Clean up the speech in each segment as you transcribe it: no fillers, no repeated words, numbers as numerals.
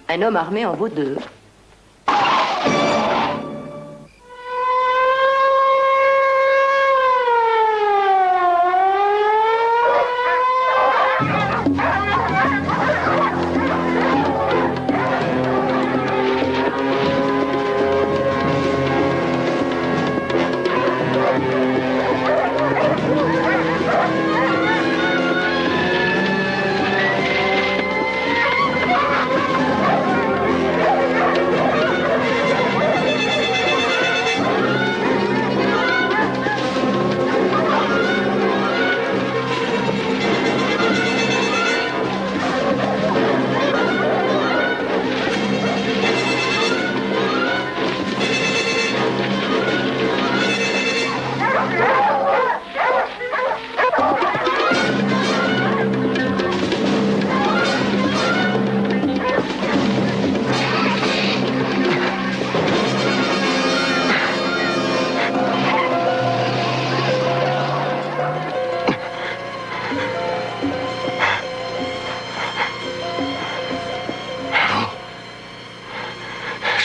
Un homme armé en vaut deux.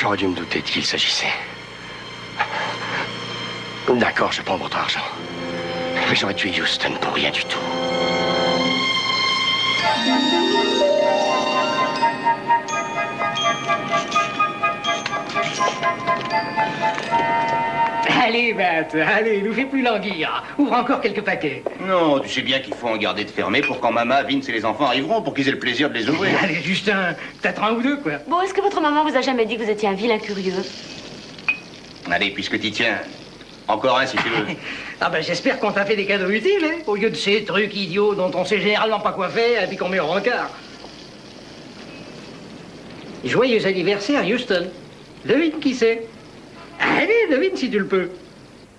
J'aurais dû me douter de qui il s'agissait. D'accord, je prends votre argent. Mais j'aurais tué Houston pour rien du tout. Allez, Matt, allez, nous fais plus languir. Ouvre encore quelques paquets. Non, tu sais bien qu'il faut en garder de fermés pour quand maman, Vince et les enfants arriveront pour qu'ils aient le plaisir de les ouvrir. Allez, juste peut-être un ou deux, quoi. Bon, est-ce que votre maman vous a jamais dit que vous étiez un vilain curieux? Allez, puisque t'y tiens, encore un si tu veux. Ah ben, j'espère qu'on t'a fait des cadeaux utiles, hein, au lieu de ces trucs idiots dont on sait généralement pas quoi faire et puis qu'on met au rencard. Joyeux anniversaire, Houston. Devine qui c'est. Allez, devine si tu le peux.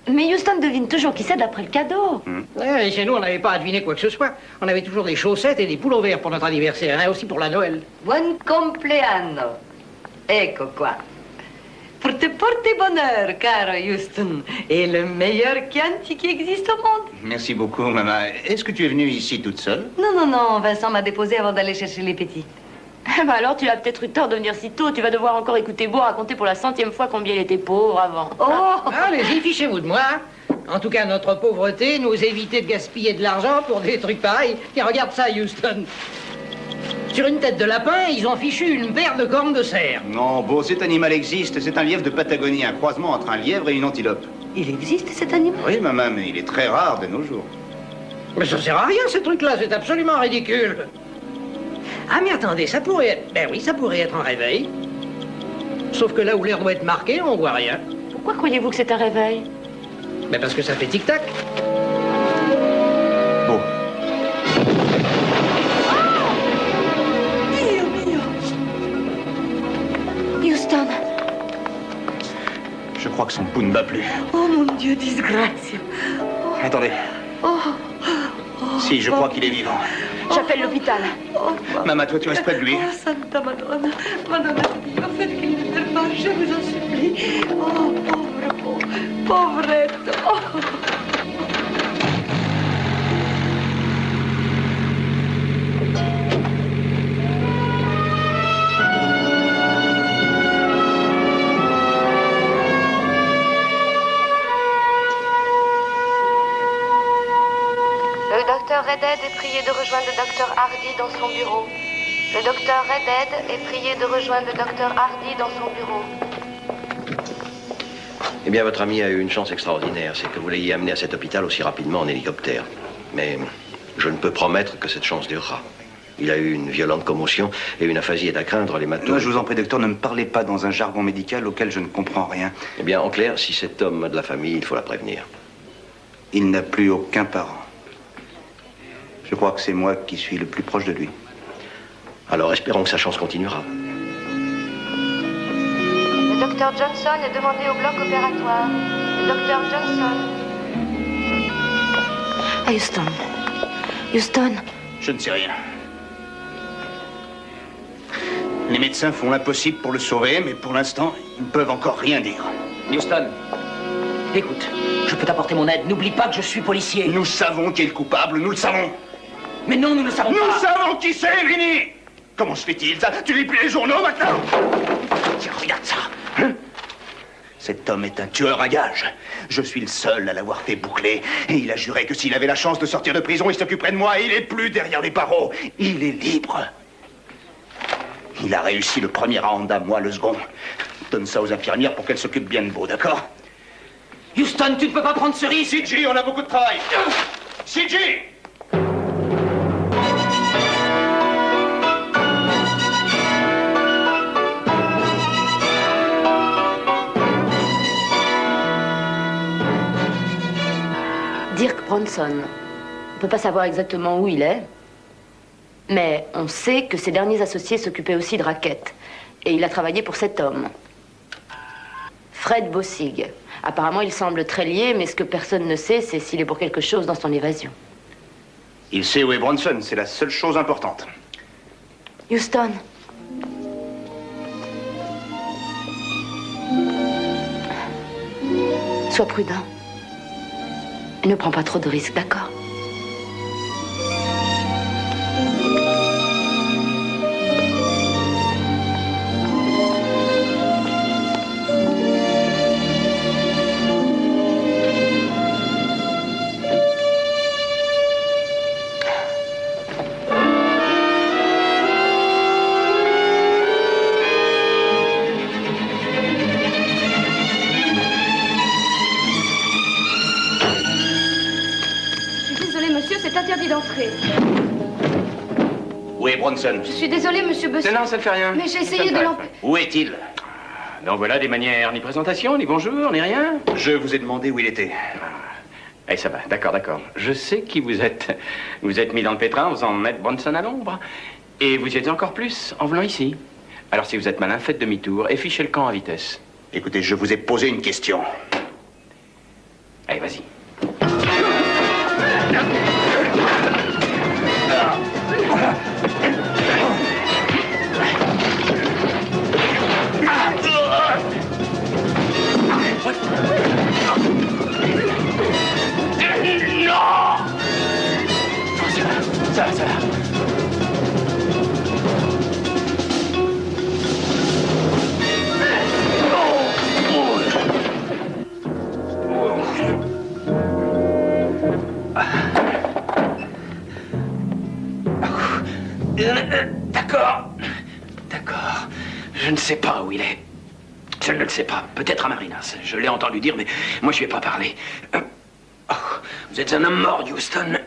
Mais Houston devine toujours qui c'est d'après le cadeau. Ouais, chez nous, on n'avait pas à deviner quoi que ce soit. On avait toujours des chaussettes et des poules verts pour notre anniversaire, hein, aussi pour la Noël. Buon compleanno. Ecco qua. Pour te porter bonheur, caro Houston. Et le meilleur Chianti qui existe au monde. Merci beaucoup, maman. Est-ce que tu es venue ici toute seule? Non, non, non. Vincent m'a déposé avant d'aller chercher les petits. Bah alors, tu as peut-être eu tort de venir si tôt. Tu vas devoir encore écouter Beau raconter pour la 100e fois combien il était pauvre avant. Oh! Allez-y, fichez-vous de moi. En tout cas, notre pauvreté nous évitait de gaspiller de l'argent pour des trucs pareils. Tiens, regarde ça, Houston. Sur une tête de lapin, ils ont fichu une paire de cornes de cerf. Non, Beau, cet animal existe. C'est un lièvre de Patagonie, un croisement entre un lièvre et une antilope. Il existe, cet animal? Oui, maman, mais il est très rare de nos jours. Mais ça sert à rien, ces trucs-là, c'est absolument ridicule. Ah, mais attendez, ça pourrait être... Ben oui, ça pourrait être un réveil. Sauf que là où l'heure doit être marquée, on voit rien. Pourquoi croyez-vous que c'est un réveil? Ben parce que ça fait tic-tac. Beau. Dio mio! Houston! Je crois que son pouls ne bat plus. Oh mon Dieu, disgracia. Attendez. Si, je crois qu'il est vivant. J'appelle l'hôpital. Maman, toi, tu restes près de lui. Oh, Santa Madonna. Madonna Dio, faites qu'il ne meure pas, je vous en supplie. Oh, Poveretto. Oh. Le docteur Redhead est prié de rejoindre le docteur Hardy dans son bureau. Le docteur Redhead est prié de rejoindre le docteur Hardy dans son bureau. Eh bien, votre ami a eu une chance extraordinaire. C'est que vous l'ayez amené à cet hôpital aussi rapidement en hélicoptère. Mais je ne peux promettre que cette chance durera. Il a eu une violente commotion et une aphasie est à craindre. Les matos... Moi, je vous en prie, docteur, ne me parlez pas dans un jargon médical auquel je ne comprends rien. Eh bien, en clair, si cet homme a de la famille, il faut la prévenir. Il n'a plus aucun parent. Je crois que c'est moi qui suis le plus proche de lui. Alors espérons que sa chance continuera. Le docteur Johnson est demandé au bloc opératoire. Le docteur Johnson. Ah, Houston. Houston. Je ne sais rien. Les médecins font l'impossible pour le sauver, mais pour l'instant, ils ne peuvent encore rien dire. Houston, écoute, je peux t'apporter mon aide. N'oublie pas que je suis policier. Nous savons qui est le coupable, nous le savons. Mais non, nous ne le savons Nous pas. savons qui c'est, Vinny! Comment se fait-il, ça? Tu lis plus les journaux, maintenant? Tiens, regarde ça. Hein? Cet homme est un tueur à gages. Je suis le seul à l'avoir fait boucler. Et il a juré que s'il avait la chance de sortir de prison, il s'occuperait de moi. Et il est plus derrière les barreaux. Il est libre. Il a réussi le premier round à moi le second. Donne ça aux infirmières pour qu'elles s'occupent bien de vous, d'accord? Houston, tu ne peux pas prendre ce risque. CJ, on a beaucoup de travail. CJ! Dirk Bronson. On ne peut pas savoir exactement où il est, mais on sait que ses derniers associés s'occupaient aussi de raquettes. Et il a travaillé pour cet homme, Fred Bossig. Apparemment, il semble très lié, mais ce que personne ne sait, c'est s'il est pour quelque chose dans son évasion. Il sait où est Bronson, c'est la seule chose importante. Houston. Sois prudent. Et ne prends pas trop de risques, d'accord? Où est Bronson? Je suis désolée, monsieur Bossig. Non, ça ne fait rien. Mais j'ai essayé de l'empêcher. Où est-il? Donc voilà, des manières, ni présentation, ni bonjour, ni rien. Je vous ai demandé où il était. Eh, ça va, d'accord, d'accord. Je sais qui vous êtes. Vous êtes mis dans le pétrin en faisant mettre Bronson à l'ombre. Et vous y êtes encore plus en venant ici. Alors si vous êtes malin, faites demi-tour et fichez le camp à vitesse. Écoutez, je vous ai posé une question. Allez, vas-y. Ça va. D'accord. Je ne sais pas où il est. Je ne le sais pas. Peut-être à Marinas. Je l'ai entendu dire, mais moi je ne vais pas parler. Vous êtes un homme mort, Houston.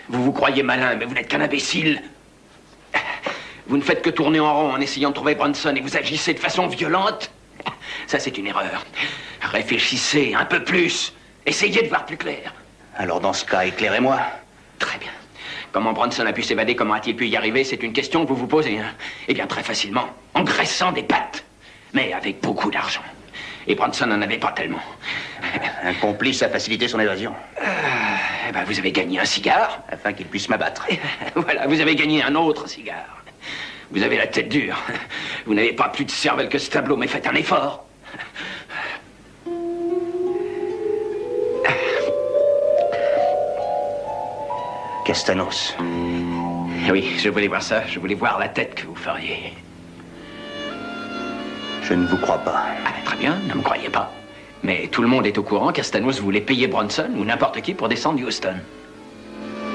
Vous vous croyez malin, mais vous n'êtes qu'un imbécile. Vous ne faites que tourner en rond en essayant de trouver Bronson et vous agissez de façon violente. Ça, c'est une erreur. Réfléchissez un peu plus. Essayez de voir plus clair. Alors dans ce cas, éclairez-moi. Très bien. Comment Bronson a pu s'évader, comment a-t-il pu y arriver, c'est une question que vous vous posez, hein? Eh bien, très facilement, en graissant des pattes. Mais avec beaucoup d'argent. Et Bronson n'en avait pas tellement. Un complice a facilité son évasion. Eh ben, vous avez gagné un cigare. Afin qu'il puisse m'abattre. Voilà, vous avez gagné un autre cigare. Vous avez la tête dure. Vous n'avez pas plus de cervelle que ce tableau, mais faites un effort. Castanos. Oui, je voulais voir ça. Je voulais voir la tête que vous feriez. Je ne vous crois pas. Ah, très bien, ne me croyez pas. Mais tout le monde est au courant qu'Astanos voulait payer Bronson ou n'importe qui pour descendre Houston.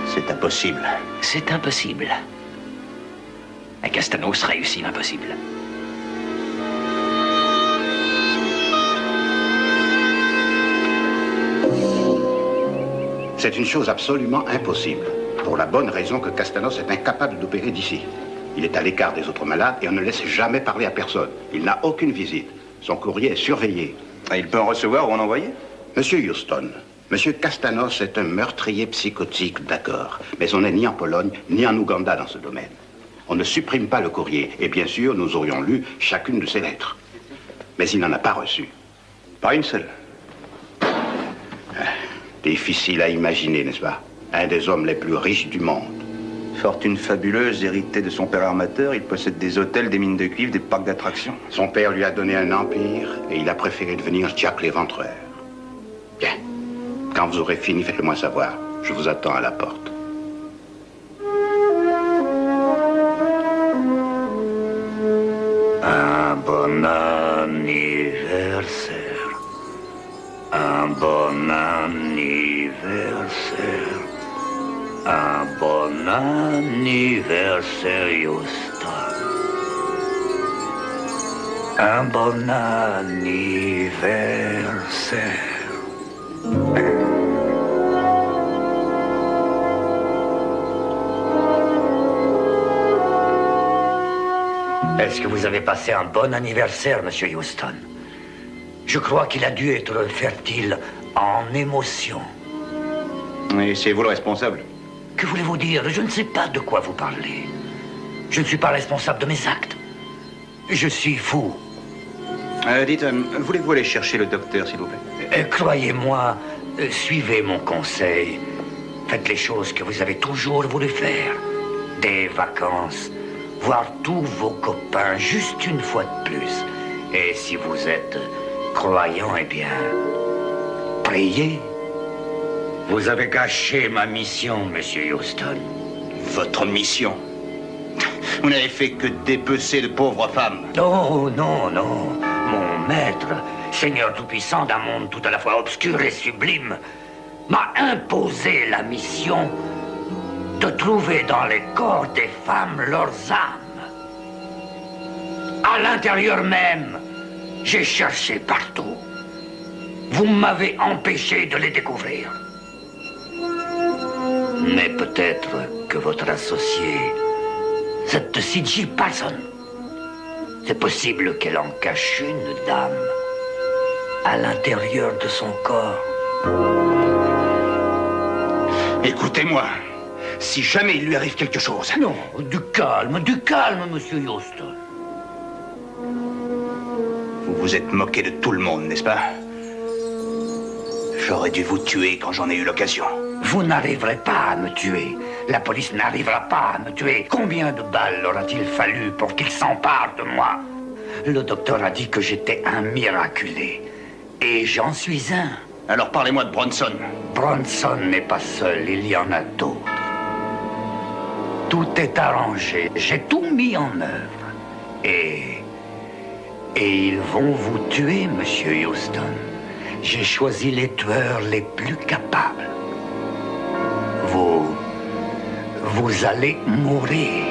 C'est impossible. C'est impossible. Et Castanos réussit l'impossible. C'est une chose absolument impossible, pour la bonne raison que Castanos est incapable d'opérer d'ici. Il est à l'écart des autres malades et on ne laisse jamais parler à personne. Il n'a aucune visite. Son courrier est surveillé. Et il peut en recevoir ou en envoyer? Monsieur Houston, Monsieur Castanos est un meurtrier psychotique, d'accord. Mais on n'est ni en Pologne, ni en Ouganda dans ce domaine. On ne supprime pas le courrier. Et bien sûr, nous aurions lu chacune de ses lettres. Mais il n'en a pas reçu. Pas une seule. Difficile à imaginer, n'est-ce pas? Un des hommes les plus riches du monde. Fortune fabuleuse, héritée de son père armateur, il possède des hôtels, des mines de cuivre, des parcs d'attractions. Son père lui a donné un empire et il a préféré devenir Jack l'Éventreur. Bien. Quand vous aurez fini, faites-le moi savoir. Je vous attends à la porte. anniversaire, Houston. Un bon anniversaire. Est-ce que vous avez passé un bon anniversaire, Monsieur Houston? Je crois qu'il a dû être fertile en émotions. Et c'est vous le responsable? Que voulez-vous dire? Je ne sais pas de quoi vous parlez. Je ne suis pas responsable de mes actes. Je suis fou. Dites, voulez-vous aller chercher le docteur, s'il vous plaît? Croyez-moi, suivez mon conseil. Faites les choses que vous avez toujours voulu faire. Des vacances, voir tous vos copains juste une fois de plus. Et si vous êtes croyant, eh bien, priez. Vous avez gâché ma mission, Monsieur Houston. Votre mission? Vous n'avez fait que dépecer de pauvres femmes. Non, non, non. Mon maître, Seigneur tout-puissant d'un monde tout à la fois obscur et sublime, m'a imposé la mission de trouver dans les corps des femmes leurs âmes. À l'intérieur même, j'ai cherché partout. Vous m'avez empêché de les découvrir. Mais peut-être que votre associé, cette C.J. Parsons, c'est possible qu'elle en cache une, dame, à l'intérieur de son corps. Écoutez-moi, si jamais il lui arrive quelque chose... Non, du calme, Monsieur Houston. Vous vous êtes moqué de tout le monde, n'est-ce pas? J'aurais dû vous tuer quand j'en ai eu l'occasion. Vous n'arriverez pas à me tuer. La police n'arrivera pas à me tuer. Combien de balles aura-t-il fallu pour qu'il s'empare de moi? Le docteur a dit que j'étais un miraculé. Et j'en suis un. Alors parlez-moi de Bronson. Bronson n'est pas seul, il y en a d'autres. Tout est arrangé, j'ai tout mis en œuvre. Et ils vont vous tuer, Monsieur Houston. J'ai choisi les tueurs les plus capables. Vous allez mourir.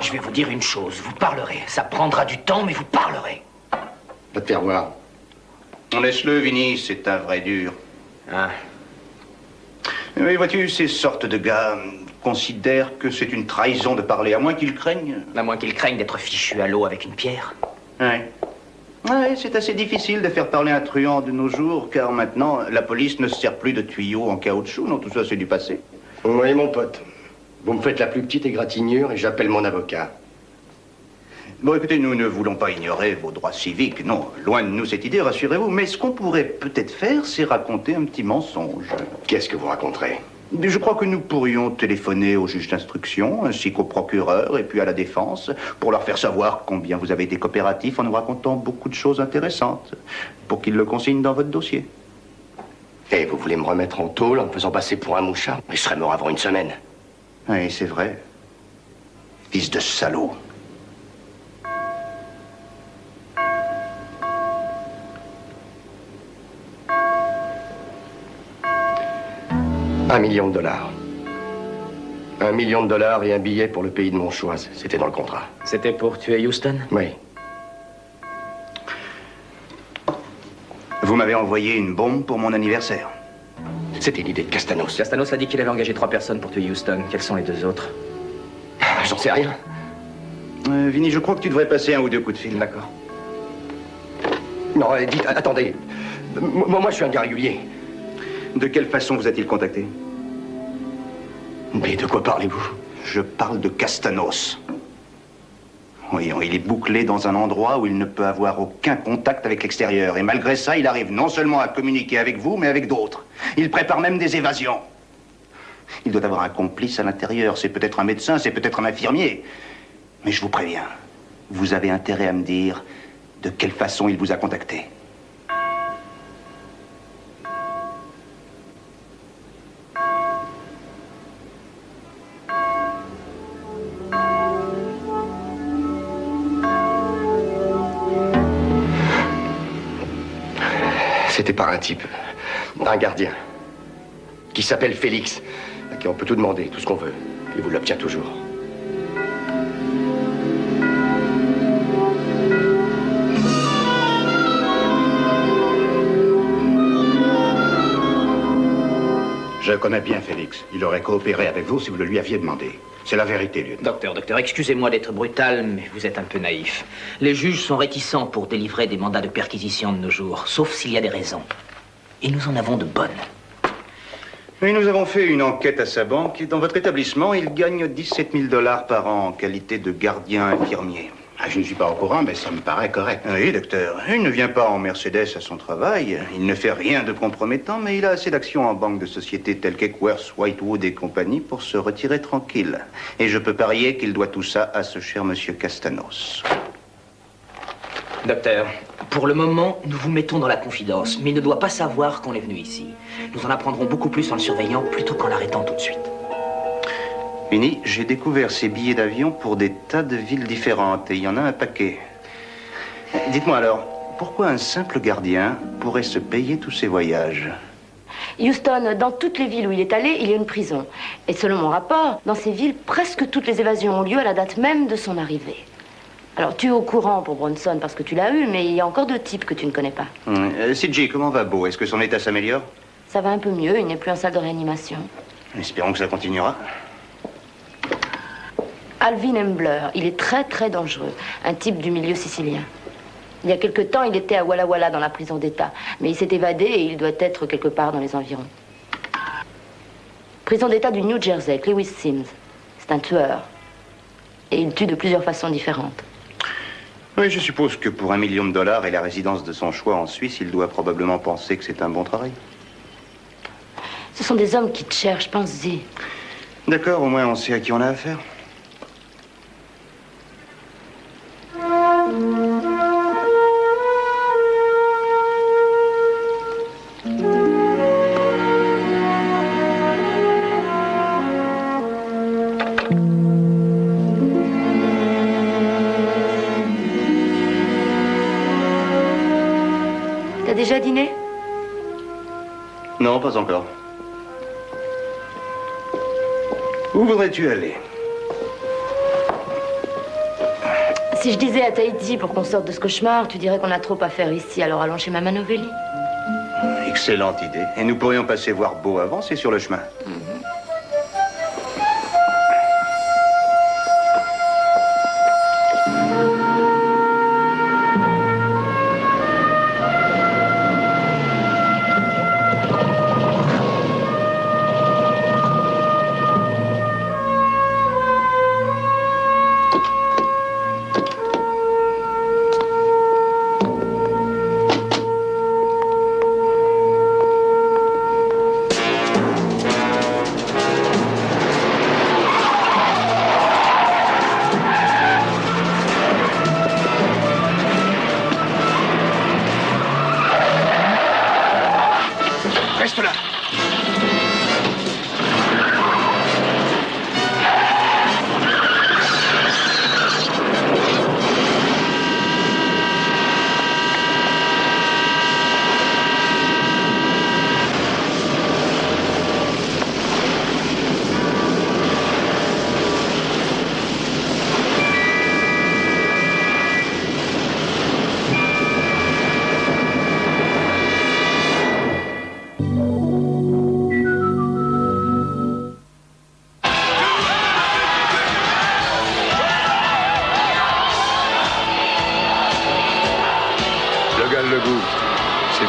Je vais vous dire une chose, vous parlerez. Ça prendra du temps, mais vous parlerez. Va te faire voir. Laisse-le, Vinny, c'est un vrai dur. Ah. Mais vois-tu, ces sortes de gars considèrent que c'est une trahison de parler, à moins qu'ils craignent. À moins qu'ils craignent d'être fichus à l'eau avec une pierre. Ouais. Ouais, c'est assez difficile de faire parler un truand de nos jours, car maintenant, la police ne se sert plus de tuyaux en caoutchouc. Non, tout ça, c'est du passé. Oui, mon pote. Vous me faites la plus petite égratignure et j'appelle mon avocat. Bon, écoutez, nous ne voulons pas ignorer vos droits civiques. Non, loin de nous cette idée, rassurez-vous. Mais ce qu'on pourrait peut-être faire, c'est raconter un petit mensonge. Qu'est-ce que vous raconterez? Je crois que nous pourrions téléphoner au juge d'instruction, ainsi qu'au procureur et puis à la défense, pour leur faire savoir combien vous avez été coopératif en nous racontant beaucoup de choses intéressantes, pour qu'ils le consignent dans votre dossier. Et vous voulez me remettre en tôle en me faisant passer pour un mouchard? Je serais mort avant une semaine. Oui, c'est vrai. Fils de salaud. $1 million. $1 million et un billet pour le pays de mon choix. C'était dans le contrat. C'était pour tuer Houston? Oui. Vous m'avez envoyé une bombe pour mon anniversaire. C'était l'idée de Castanos. Castanos a dit qu'il avait engagé 3 personnes pour tuer Houston. Quelles sont les 2 autres? J'en sais rien. Vinny, je crois que tu devrais passer 1 ou 2 coups de fil. D'accord. Non, dites, attendez. Moi, je suis un gars régulier. De quelle façon vous a-t-il contacté? Mais de quoi parlez-vous? Je parle de Castanos. Voyons, il est bouclé dans un endroit où il ne peut avoir aucun contact avec l'extérieur. Et malgré ça, il arrive non seulement à communiquer avec vous, mais avec d'autres. Il prépare même des évasions. Il doit avoir un complice à l'intérieur. C'est peut-être un médecin, c'est peut-être un infirmier. Mais je vous préviens, vous avez intérêt à me dire de quelle façon il vous a contacté. C'était par un type, un gardien, qui s'appelle Félix, à qui on peut tout demander, tout ce qu'on veut. Il vous l'obtient toujours. Je connais bien Félix. Il aurait coopéré avec vous si vous le lui aviez demandé. C'est la vérité, lieutenant. Docteur, excusez-moi d'être brutal, mais vous êtes un peu naïf. Les juges sont réticents pour délivrer des mandats de perquisition de nos jours, sauf s'il y a des raisons. Et nous en avons de bonnes. Oui, nous avons fait une enquête à sa banque et dans votre établissement, il gagne 17 000 $ par an en qualité de gardien infirmier. Ah, je ne suis pas au courant, mais ça me paraît correct. Oui, docteur. Il ne vient pas en Mercedes à son travail. Il ne fait rien de compromettant, mais il a assez d'actions en banque de sociétés telles qu'Eckworth, Whitewood et compagnie pour se retirer tranquille. Et je peux parier qu'il doit tout ça à ce cher monsieur Castanos. Docteur, pour le moment, nous vous mettons dans la confidence, mais il ne doit pas savoir qu'on est venu ici. Nous en apprendrons beaucoup plus en le surveillant plutôt qu'en l'arrêtant tout de suite. Vinny, j'ai découvert ces billets d'avion pour des tas de villes différentes et il y en a un paquet. Dites-moi alors, pourquoi un simple gardien pourrait se payer tous ces voyages? Houston, dans toutes les villes où il est allé, il y a une prison. Et selon mon rapport, dans ces villes, presque toutes les évasions ont lieu à la date même de son arrivée. Alors, tu es au courant pour Bronson parce que tu l'as eu, mais il y a encore 2 types que tu ne connais pas. CJ, comment va Beau? Est-ce que son état s'améliore? Ça va un peu mieux, il n'est plus en salle de réanimation. Espérons que ça continuera. Alvin Embler, il est très très dangereux, un type du milieu sicilien. Il y a quelque temps, il était à Walla Walla dans la prison d'État, mais il s'est évadé et il doit être quelque part dans les environs. Prison d'État du New Jersey, avec Lewis Sims. C'est un tueur. Et il tue de plusieurs façons différentes. Oui, je suppose que pour $1 million et la résidence de son choix en Suisse, il doit probablement penser que c'est un bon travail. Ce sont des hommes qui te cherchent, pense-y. D'accord, au moins on sait à qui on a affaire. T'as déjà dîné? Non, pas encore. Où voudrais-tu aller? Si je disais à Tahiti pour qu'on sorte de ce cauchemar, tu dirais qu'on a trop à faire ici, alors allons chez Mama Novelli. Excellente idée. Et nous pourrions passer voir Beau avant, c'est sur le chemin.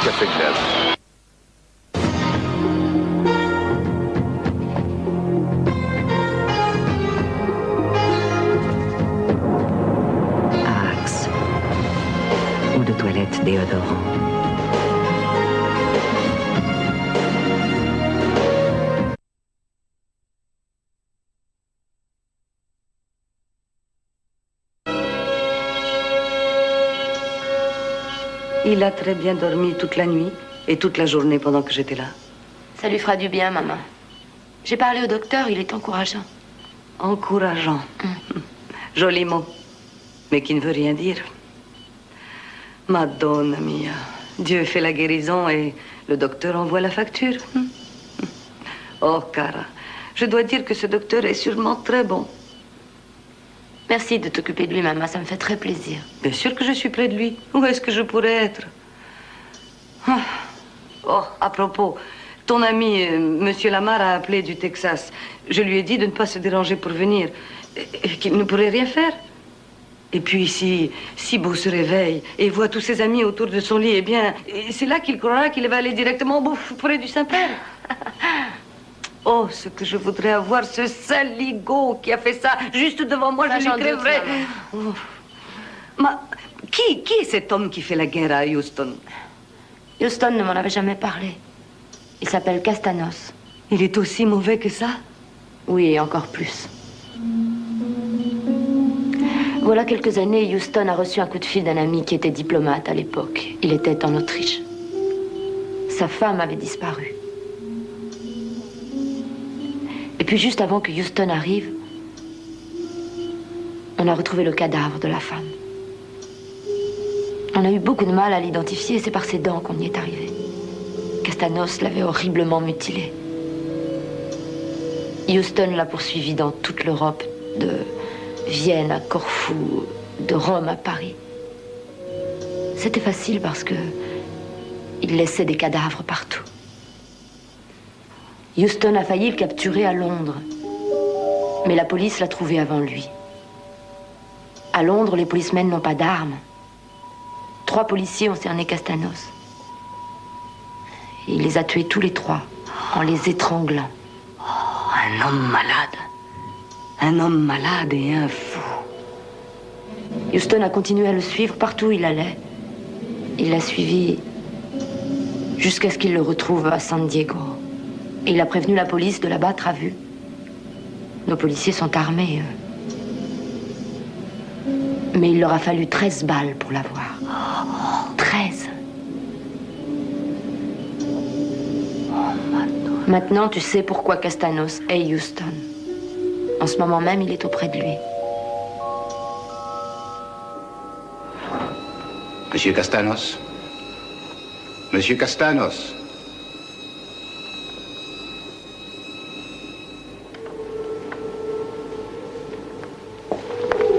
Café Club. Axe. Ou de toilette déodorant. Il a très bien dormi toute la nuit et toute la journée pendant que j'étais là. Ça lui fera du bien, maman. J'ai parlé au docteur, il est encourageant. Encourageant. Joli mot, mais qui ne veut rien dire. Madonna mia. Dieu fait la guérison et le docteur envoie la facture. Oh, cara, je dois dire que ce docteur est sûrement très bon. Merci de t'occuper de lui, maman, ça me fait très plaisir. Bien sûr que je suis près de lui. Où est-ce que je pourrais être? Oh, à propos, ton ami, Monsieur Lamar, a appelé du Texas. Je lui ai dit de ne pas se déranger pour venir, et qu'il ne pourrait rien faire. Et puis, si Beau se réveille et voit tous ses amis autour de son lit, eh bien, c'est là qu'il croira qu'il va aller directement au près du Saint-Père. Oh, ce que je voudrais avoir, ce saligo qui a fait ça juste devant moi, je lui crèverais. Oh. Qui est cet homme qui fait la guerre à Houston? Houston ne m'en avait jamais parlé. Il s'appelle Castanos. Il est aussi mauvais que ça? Oui, et encore plus. Voilà quelques années, Houston a reçu un coup de fil d'un ami qui était diplomate à l'époque. Il était en Autriche. Sa femme avait disparu. Et puis juste avant que Houston arrive, on a retrouvé le cadavre de la femme. On a eu beaucoup de mal à l'identifier et c'est par ses dents qu'on y est arrivé. Castanos l'avait horriblement mutilée. Houston l'a poursuivi dans toute l'Europe, de Vienne à Corfou, de Rome à Paris. C'était facile parce que il laissait des cadavres partout. Houston a failli le capturer à Londres, mais la police l'a trouvé avant lui. À Londres, les policemen n'ont pas d'armes. 3 policiers ont cerné Castanos. Et il les a tués tous les 3, en les étranglant. Oh, un homme malade. Un homme malade et un fou. Houston a continué à le suivre partout où il allait. Il l'a suivi jusqu'à ce qu'il le retrouve à San Diego. Et il a prévenu la police de l'abattre à vue. Nos policiers sont armés, eux. Mais il leur a fallu 13 balles pour l'avoir. 13. Maintenant, tu sais pourquoi Castanos est Houston. En ce moment même, il est auprès de lui. Monsieur Castanos? Monsieur Castanos?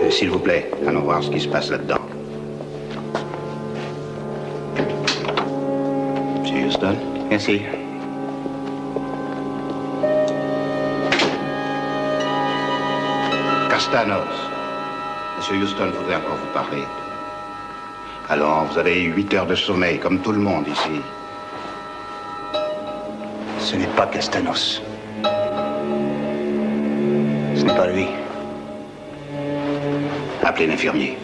S'il vous plaît, allons voir ce qui se passe là-dedans. Monsieur Houston? Merci. Castanos. Monsieur Houston voudrait encore vous parler. Alors, vous avez 8 heures de sommeil, comme tout le monde ici. Ce n'est pas Castanos. Ce n'est pas lui. Appelez l'infirmier.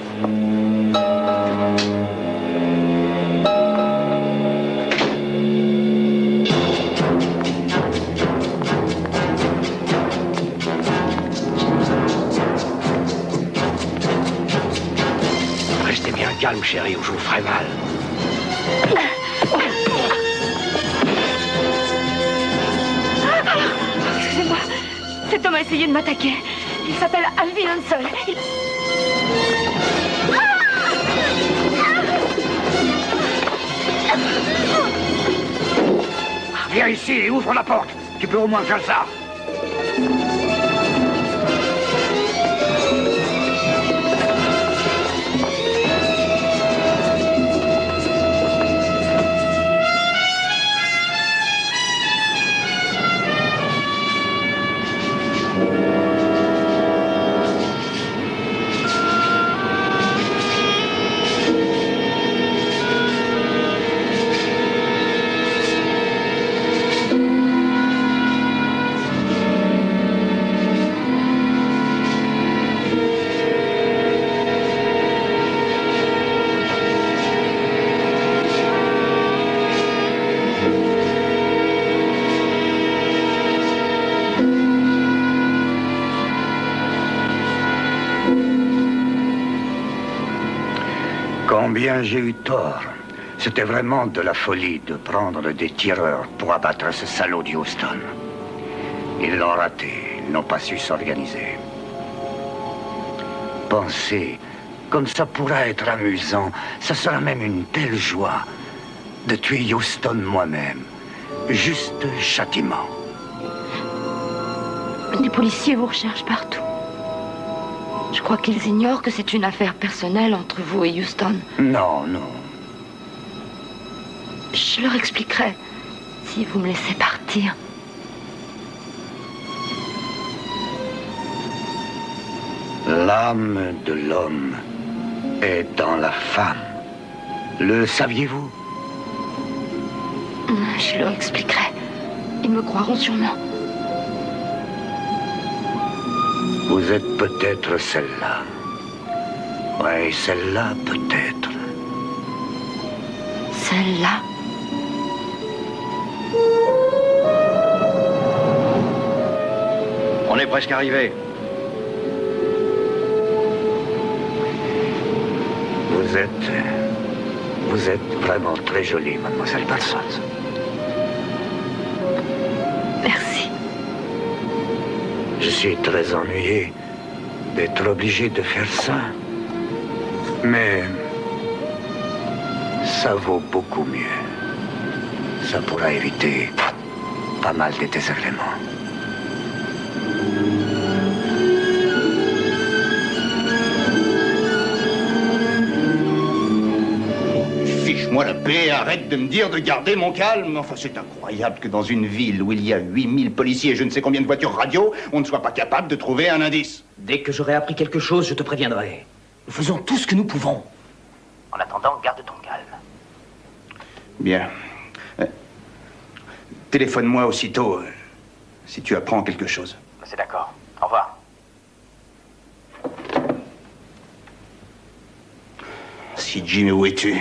Restez bien calme, chérie, ou je vous ferai mal. Excusez-moi, cet homme a essayé de m'attaquer. Il s'appelle Alvin Hansel. Viens ici et ouvre la porte. Tu peux au moins faire ça. Combien j'ai eu tort. C'était vraiment de la folie de prendre des tireurs pour abattre ce salaud de Houston. Ils l'ont raté, ils n'ont pas su s'organiser. Pensez, comme ça pourra être amusant, ça sera même une telle joie de tuer Houston moi-même. Juste châtiment. Les policiers vous recherchent partout. Je crois qu'ils ignorent que c'est une affaire personnelle entre vous et Houston. Non, non. Je leur expliquerai si vous me laissez partir. L'âme de l'homme est dans la femme. Le saviez-vous? Je leur expliquerai. Ils me croiront sûrement. Vous êtes peut-être celle-là. Oui, celle-là peut-être. Celle-là? On est presque arrivé. Vous êtes vraiment très jolie, mademoiselle Parsons. Merci. Je suis très ennuyé d'être obligé de faire ça. Mais ça vaut beaucoup mieux. Ça pourra éviter pas mal de désagréments. Fiche-moi la paix, arrête de me dire de garder mon calme. Enfin, c'est incroyable que dans une ville où il y a 8000 policiers et je ne sais combien de voitures radio, on ne soit pas capable de trouver un indice. Dès que j'aurai appris quelque chose, je te préviendrai. Nous faisons tout ce que nous pouvons. En attendant, garde ton calme. Bien. Téléphone-moi aussitôt si tu apprends quelque chose. C'est d'accord. Au revoir. Si Jim, où es-tu?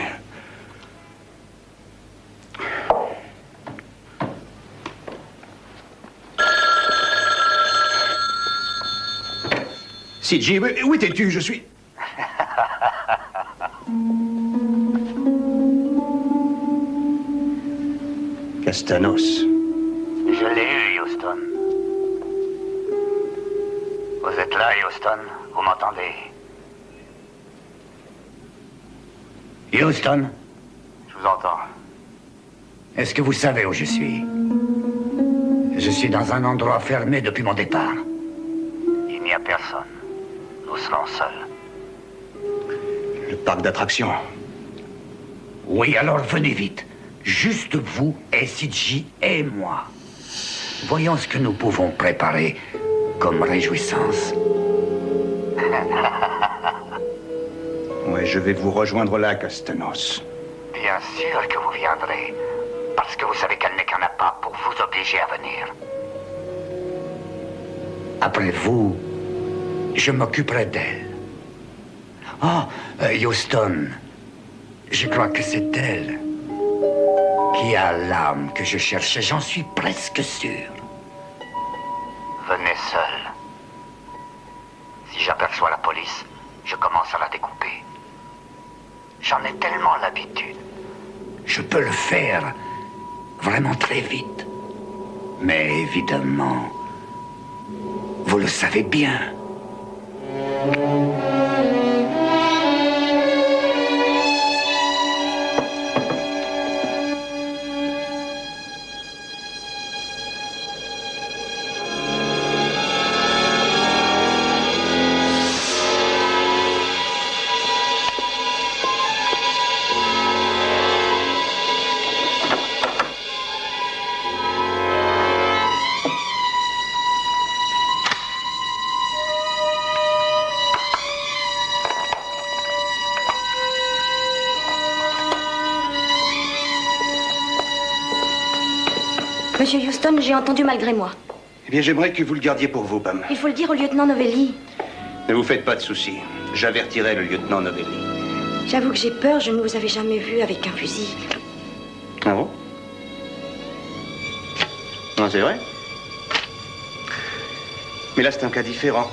Si Jim, où étais-tu? Je suis... Castanos. Je l'ai eu, Houston. Vous êtes là, Houston? Vous m'entendez? Houston? Je vous entends. Est-ce que vous savez où je suis? Je suis dans un endroit fermé depuis mon départ. Il n'y a personne. Nous serons seuls. Le parc d'attractions. Oui, alors venez vite. Juste vous, SIG et moi. Voyons ce que nous pouvons préparer comme réjouissance. Ouais, je vais vous rejoindre là, Castanos. Bien sûr que vous viendrez. Parce que vous savez qu'elle n'est qu'un appât pour vous obliger à venir. Après vous, je m'occuperai d'elle. Houston, je crois que c'est elle qui a l'âme que je cherchais, j'en suis presque sûr. Venez seul. Si j'aperçois la police, je commence à la découper. J'en ai tellement l'habitude. Je peux le faire vraiment très vite. Mais évidemment, vous le savez bien. Monsieur Houston, j'ai entendu malgré moi. Eh bien, j'aimerais que vous le gardiez pour vous, Pam. Il faut le dire au lieutenant Novelli. Ne vous faites pas de soucis. J'avertirai le lieutenant Novelli. J'avoue que j'ai peur, je ne vous avais jamais vu avec un fusil. Ah bon? Non, c'est vrai? Mais là, c'est un cas différent.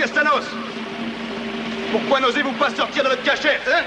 Castanos? Pourquoi n'osez-vous pas sortir de votre cachette, hein?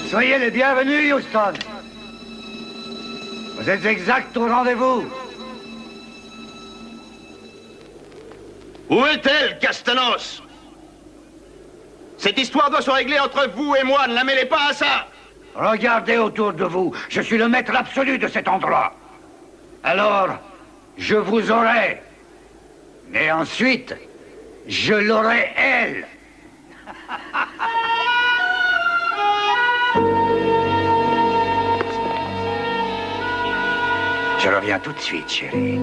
Soyez les bienvenus, Houston. Vous êtes exact au rendez-vous. Où est-elle, Castanos? Cette histoire doit se régler entre vous et moi, ne la mêlez pas à ça. Regardez autour de vous. Je suis le maître absolu de cet endroit. Alors, je vous aurai. Mais ensuite, je l'aurai elle. Je reviens tout de suite, chérie.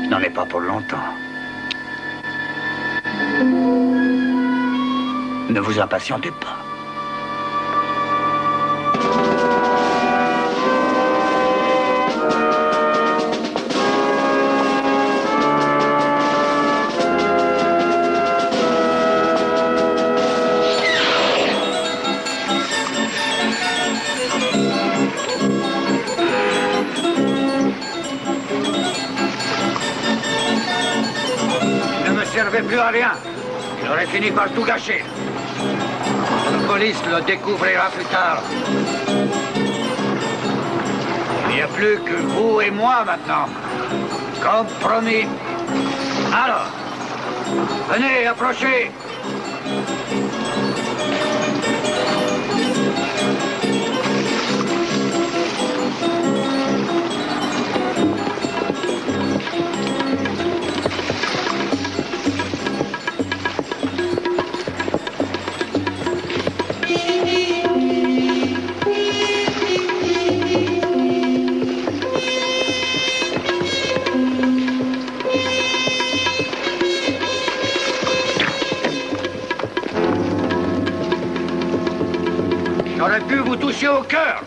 N'en est pas pour longtemps. Ne vous impatientez pas. Plus à rien. Il aurait fini par tout gâcher. La police le découvrira plus tard. Il n'y a plus que vous et moi maintenant. Comme promis. Alors, venez, approchez. J'aurais pu vous toucher au cœur.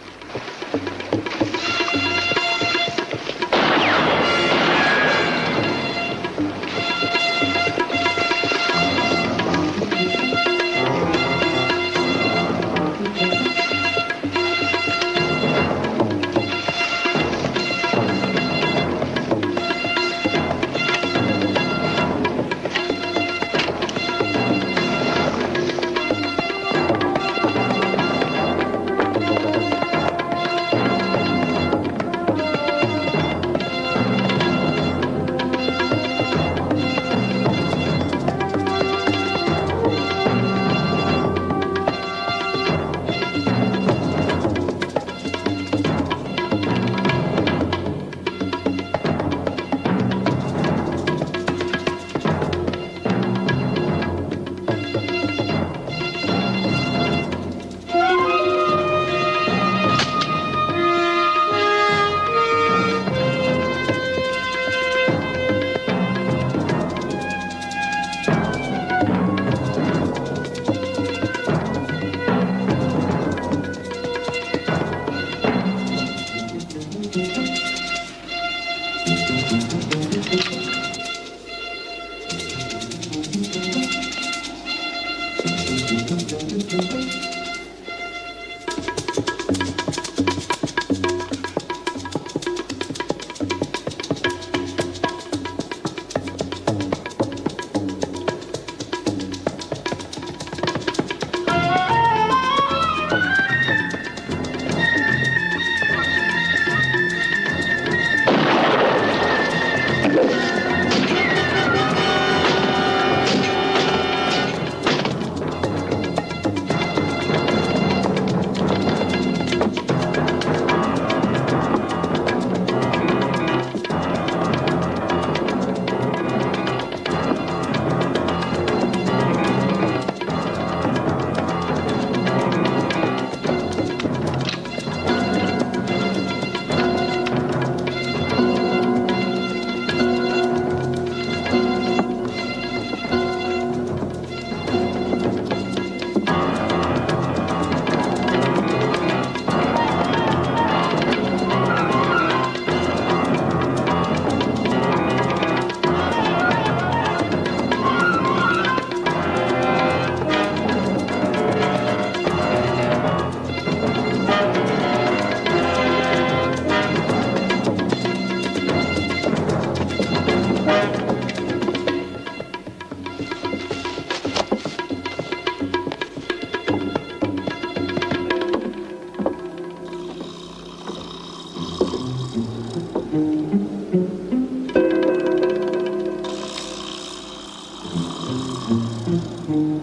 Vous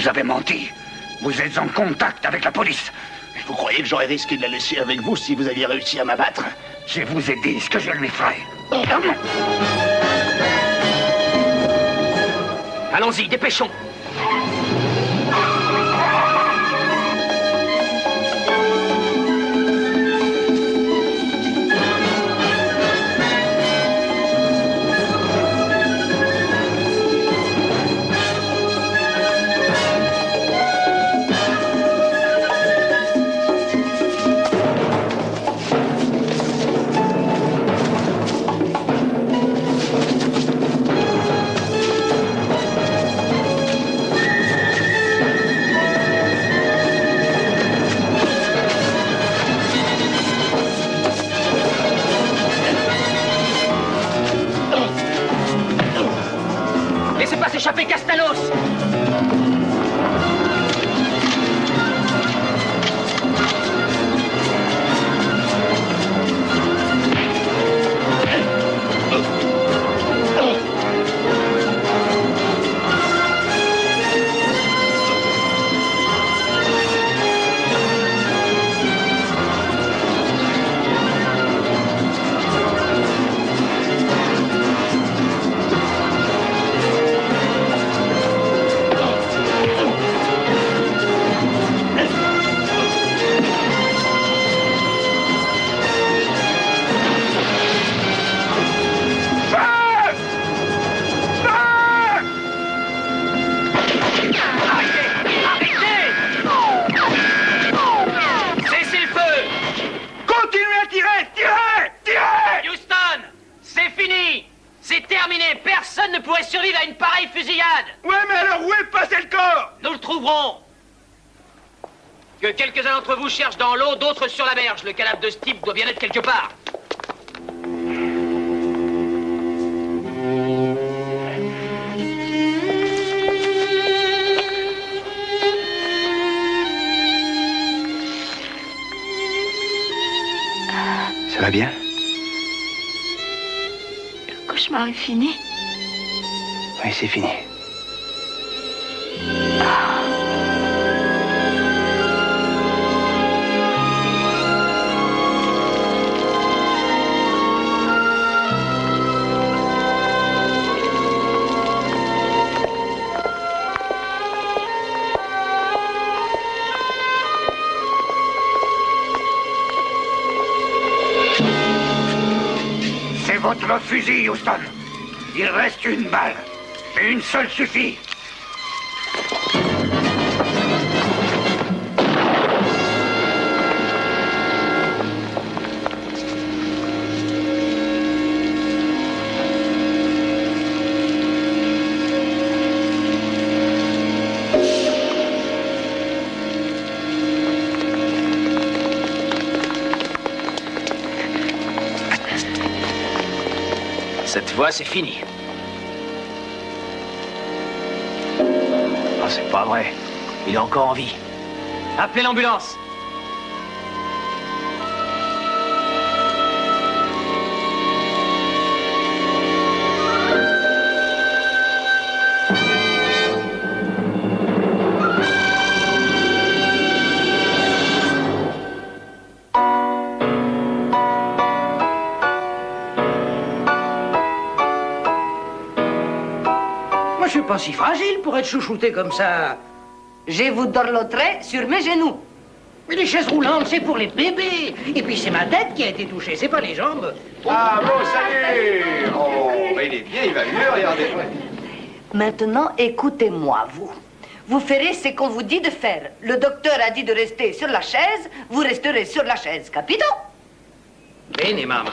avez menti. Vous êtes en contact avec la police. Vous croyez que j'aurais risqué de la laisser avec vous si vous aviez réussi à m'abattre? Je vous ai dit ce que je lui ferai. Allons-y, dépêchons. Laissez pas s'échapper Castanos! Personne ne pourrait survivre à une pareille fusillade. Ouais, mais alors où est passé le corps? Nous le trouverons. Que quelques-uns d'entre vous cherchent dans l'eau, d'autres sur la berge. Le cadavre de ce type doit bien être quelque part. Ça va bien? Le cauchemar est fini. Oui, c'est fini. C'est votre fusil, Houston. Il reste une balle. Et une seule suffit. Cette fois, c'est fini. Oh, c'est pas vrai. Il est encore en vie. Appelez l'ambulance. Je suis pas si fragile pour être chouchouté comme ça. Je vous dorloterai sur mes genoux. Mais les chaises roulantes, c'est pour les bébés. Et puis c'est ma tête qui a été touchée, c'est pas les jambes. Ah bon, salut! Oh. il est bien, il va mieux, regardez. Maintenant, écoutez-moi, vous. Vous ferez ce qu'on vous dit de faire. Le docteur a dit de rester sur la chaise, vous resterez sur la chaise, capito? Bene, maman.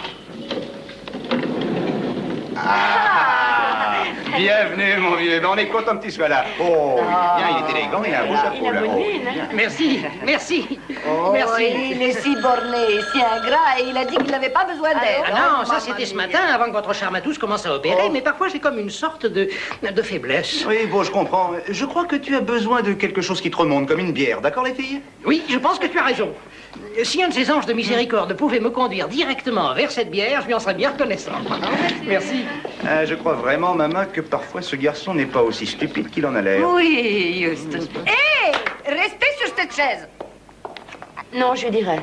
Bienvenue, mon vieux. Ben, on est content que tu sois là. Oh, bien, il est élégant, il a un beau chapeau, là. Oh, bien. Merci, merci. Oh, Merci. il est si borné, si ingrat, et il a dit qu'il n'avait pas besoin d'aide. Ah non, ça c'était ce matin, avant que votre charmatouche commence à opérer, mais parfois j'ai comme une sorte de faiblesse. Oui, bon, je comprends. Je crois que tu as besoin de quelque chose qui te remonte, comme une bière, d'accord, les filles? Oui, je pense que tu as raison. Si un de ces anges de miséricorde pouvait me conduire directement vers cette bière, je lui en serais bien reconnaissant. Merci. Je crois vraiment, maman, que parfois ce garçon n'est pas aussi stupide qu'il en a l'air. Oui, Houston. Hé, restez sur cette chaise. Non, je lui dirai.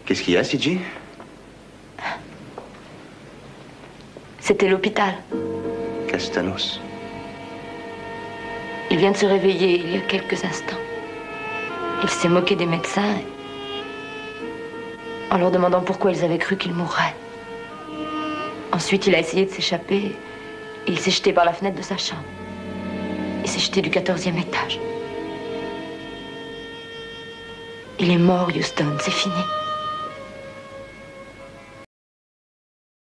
Qu'est-ce qu'il y a, CJ? C'était l'hôpital. Castanos. Il vient de se réveiller il y a quelques instants. Il s'est moqué des médecins en leur demandant pourquoi ils avaient cru qu'il mourrait. Ensuite, il a essayé de s'échapper et il s'est jeté par la fenêtre de sa chambre. Il s'est jeté du 14e étage. Il est mort, Houston, c'est fini.